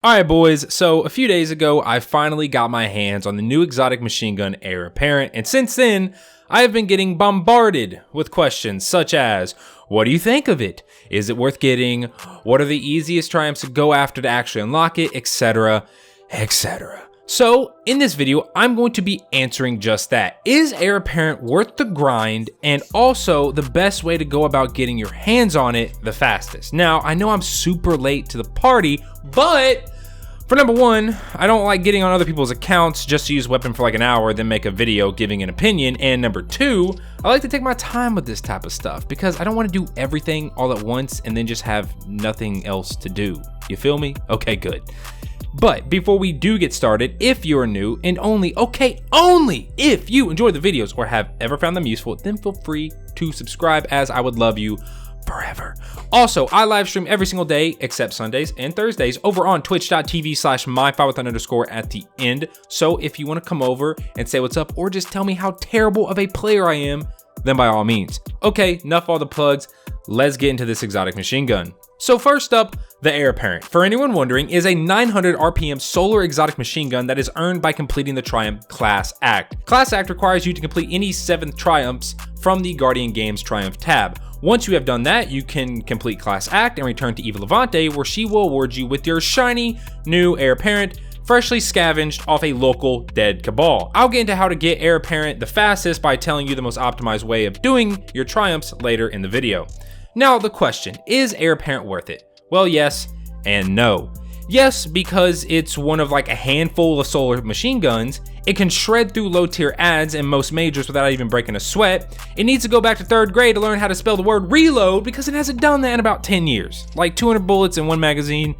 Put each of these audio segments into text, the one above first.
Alright boys, so a few days ago I finally got my hands on the new exotic machine gun Heir Apparent, and since then I have been getting bombarded with questions such as, what do you think of it? Is it worth getting? What are the easiest triumphs to go after to actually unlock it, etc, etc. So in this video I'm going to be answering just that. Is Heir Apparent worth the grind, and also the best way to go about getting your hands on it the fastest? Now I know I'm super late to the party, but for number one, I don't like getting on other people's accounts just to use Weapon for like an hour, then make a video giving an opinion. And number two, I like to take my time with this type of stuff because I don't want to do everything all at once and then just have nothing else to do. You feel me? Okay, good. But before we do get started, if you're new, and only if you enjoy the videos or have ever found them useful, then feel free to subscribe, as I would love you forever. Also, I live stream every single day except Sundays and Thursdays over on twitch.tv/myfi with an underscore at the end. So if you want to come over and say what's up or just tell me how terrible of a player I am, then by all means. Okay, enough all the plugs. Let's get into this exotic machine gun. So first up, the Heir Apparent, for anyone wondering, is a 900 RPM solar exotic machine gun that is earned by completing the Triumph Class Act. Class Act requires you to complete any 7 triumphs from the Guardian Games Triumph tab. Once you have done that, you can complete Class Act and return to Eva Levante, where she will award you with your shiny new Heir Apparent, freshly scavenged off a local dead cabal. I'll get into how to get Heir Apparent the fastest by telling you the most optimized way of doing your triumphs later in the video. Now the question, is Heir Apparent worth it? Well, yes and no. Yes, because it's one of like a handful of solar machine guns. It can shred through low tier ads and most majors without even breaking a sweat. It needs to go back to 3rd grade to learn how to spell the word reload because it hasn't done that in about 10 years. Like 200 bullets in one magazine.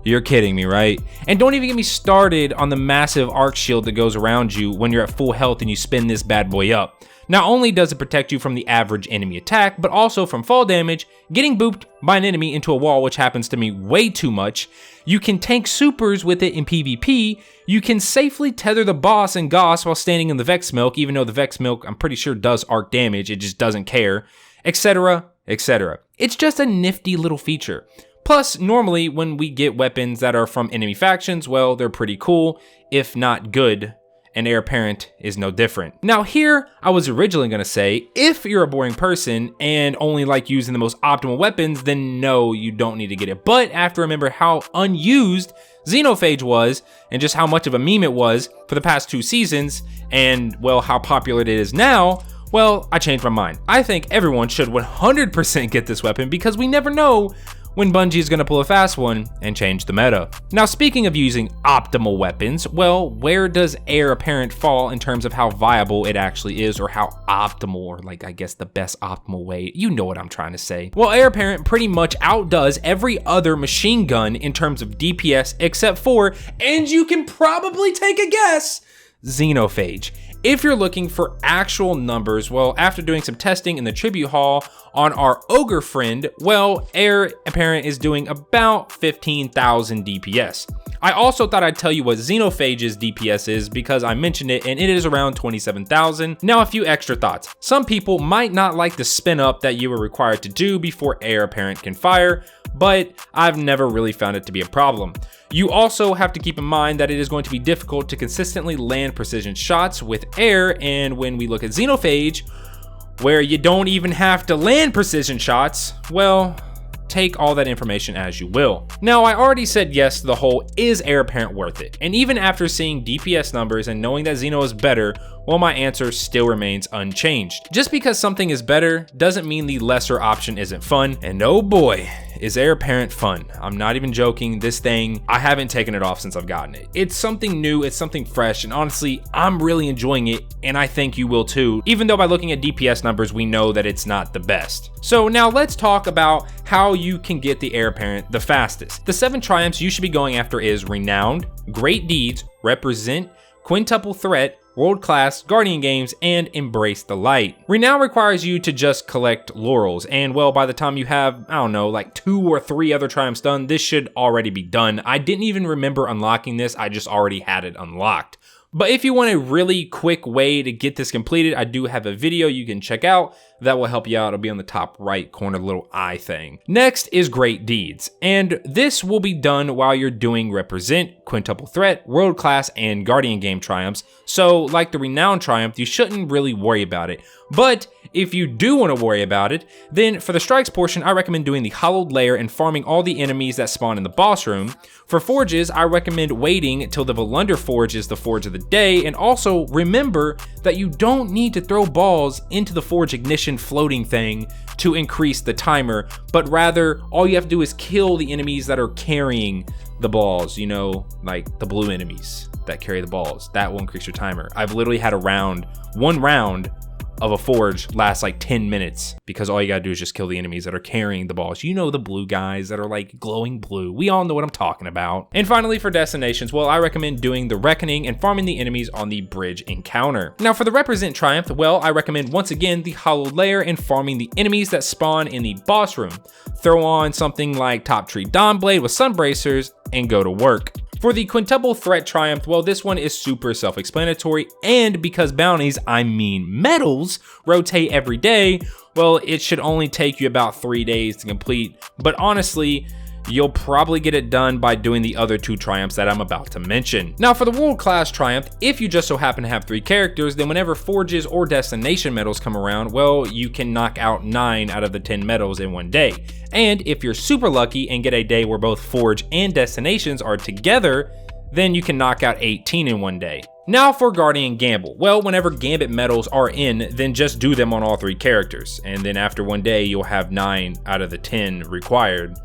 You're kidding me, right? And don't even get me started on the massive arc shield that goes around you when you're at full health and you spin this bad boy up. Not only does it protect you from the average enemy attack, but also from fall damage, getting booped by an enemy into a wall, which happens to me way too much. You can tank supers with it in PvP. You can safely tether the boss and Goss while standing in the Vex Milk, even though the Vex Milk I'm pretty sure does arc damage, it just doesn't care, etc, etc. It's just a nifty little feature. Plus, normally when we get weapons that are from enemy factions, well, they're pretty cool, if not good, and Heir Apparent is no different. Now here, I was originally gonna say, if you're a boring person and only like using the most optimal weapons, then no, you don't need to get it. But after I remember how unused Xenophage was, and just how much of a meme it was for the past 2 seasons, and well, how popular it is now, well, I changed my mind. I think everyone should 100% get this weapon because we never know when Bungie is gonna pull a fast one and change the meta. Now speaking of using optimal weapons, well, where does Heir Apparent fall in terms of how viable it actually is, or how optimal, or like I guess the best optimal way, you know what I'm trying to say. Well, Heir Apparent pretty much outdoes every other machine gun in terms of DPS except for, and you can probably take a guess, Xenophage. If you're looking for actual numbers, well, after doing some testing in the tribute hall on our ogre friend, well, Heir Apparent is doing about 15,000 DPS. I also thought I'd tell you what Xenophage's DPS is because I mentioned it, and it is around 27,000. Now a few extra thoughts. Some people might not like the spin up that you are required to do before Heir Apparent can fire, but I've never really found it to be a problem. You also have to keep in mind that it is going to be difficult to consistently land precision shots with Heir, and when we look at Xenophage, where you don't even have to land precision shots, well, take all that information as you will. Now, I already said yes to the whole, is Heir Apparent worth it? And even after seeing DPS numbers and knowing that Xeno is better, well, my answer still remains unchanged. Just because something is better doesn't mean the lesser option isn't fun, and oh boy, is Heir Apparent fun. I'm not even joking, this thing, I haven't taken it off since I've gotten it. It's something new, it's something fresh, and honestly, I'm really enjoying it, and I think you will too, even though by looking at DPS numbers, we know that it's not the best. So now let's talk about how you can get the Heir Apparent the fastest. The 7 triumphs you should be going after is Renowned, Great Deeds, Represent, Quintuple Threat, World Class, Guardian Games, and Embrace the Light. Renown requires you to just collect laurels, and well, by the time you have, I don't know, like 2 or 3 other triumphs done, this should already be done. I didn't even remember unlocking this, I just already had it unlocked. But if you want a really quick way to get this completed, I do have a video you can check out that will help you out. It'll be on the top right corner, the little eye thing. Next is Great Deeds, and this will be done while you're doing Represent, Quintuple Threat, World Class, and Guardian Game Triumphs. So like the Renowned Triumph, you shouldn't really worry about it. But if you do want to worry about it, then for the strikes portion, I recommend doing the Hollowed Lair and farming all the enemies that spawn in the boss room. For forges, I recommend waiting till the Volunder Forge is the forge of the day, and also remember that you don't need to throw balls into the forge ignition floating thing to increase the timer, but rather all you have to do is kill the enemies that are carrying the balls, you know, like the blue enemies that carry the balls. That will increase your timer. I've literally had one round of a forge lasts like 10 minutes because all you gotta do is just kill the enemies that are carrying the balls. You know, the blue guys that are like glowing blue. We all know what I'm talking about. And finally, for destinations, well, I recommend doing the Reckoning and farming the enemies on the bridge encounter. Now for the Represent Triumph, well, I recommend once again the Hollowed Lair and farming the enemies that spawn in the boss room. Throw on something like Top Tree Dawnblade with Sun Bracers and go to work. For the Quintuple Threat Triumph, well, this one is super self-explanatory, and because bounties, I mean medals, rotate every day, well, it should only take you about 3 days to complete, but honestly, you'll probably get it done by doing the other 2 triumphs that I'm about to mention. Now for the World Class Triumph, if you just so happen to have 3 characters, then whenever forges or destination medals come around, well, you can knock out 9 out of the 10 medals in one day. And if you're super lucky and get a day where both forge and destinations are together, then you can knock out 18 in one day. Now for Guardian Gamble. Well, whenever Gambit medals are in, then just do them on all 3 characters. And then after one day, you'll have 9 out of the 10 required,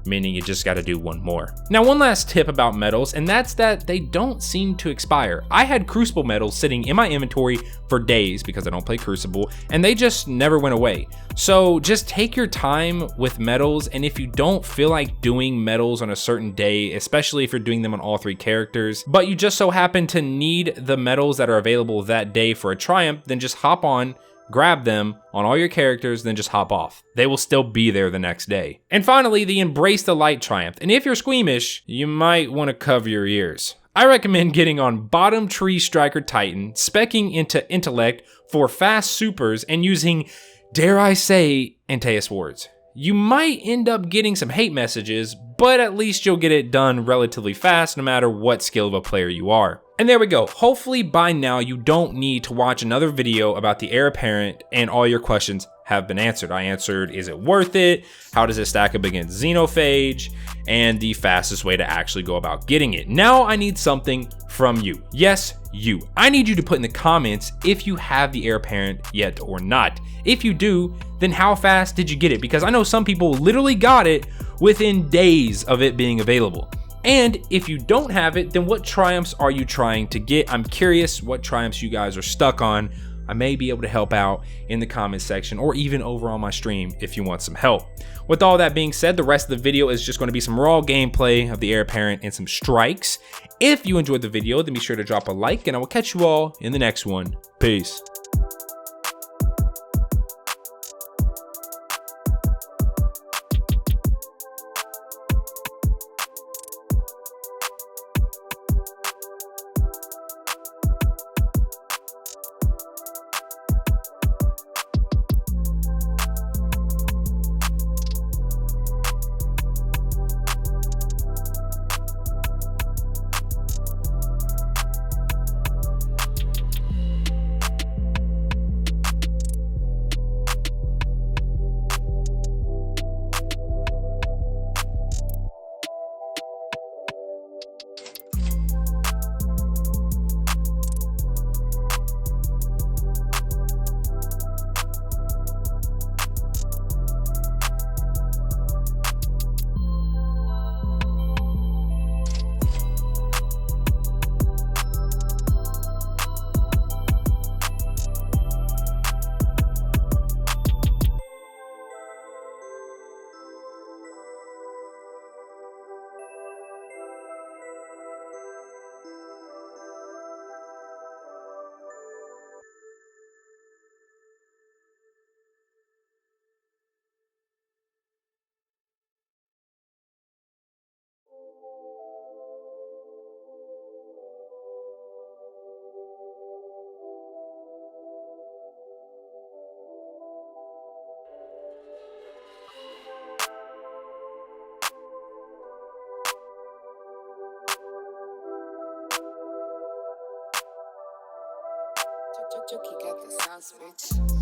meaning you just gotta do 1 more. Now, one last tip about medals, and that's that they don't seem to expire. I had Crucible medals sitting in my inventory for days because I don't play Crucible, and they just never went away. So just take your time with medals, and if you don't feel like doing medals on a certain day, especially if you're doing them on all 3 characters, but you just so happen to need the medals that are available that day for a triumph, then just hop on, grab them on all your characters, then just hop off. They will still be there the next day. And finally, the Embrace the Light Triumph. And if you're squeamish, you might want to cover your ears. I recommend getting on Bottom Tree Striker Titan, speccing into Intellect for fast supers, and using, dare I say, Antaeus Wards. You might end up getting some hate messages, but at least you'll get it done relatively fast no matter what skill of a player you are. And there we go. Hopefully by now you don't need to watch another video about the Heir Apparent and all your questions have been answered. I answered, is it worth it? How does it stack up against Xenophage? And the fastest way to actually go about getting it. Now I need something from you. Yes, you. I need you to put in the comments if you have the Heir Apparent yet or not. If you do, then how fast did you get it? Because I know some people literally got it within days of it being available. And if you don't have it, then what triumphs are you trying to get? I'm curious what triumphs you guys are stuck on. I may be able to help out in the comment section or even over on my stream if you want some help. With all that being said, the rest of the video is just going to be some raw gameplay of the Heir Apparent and some strikes. If you enjoyed the video, then be sure to drop a like, and I will catch you all in the next one. Peace. Jokey got the sauce, bitch.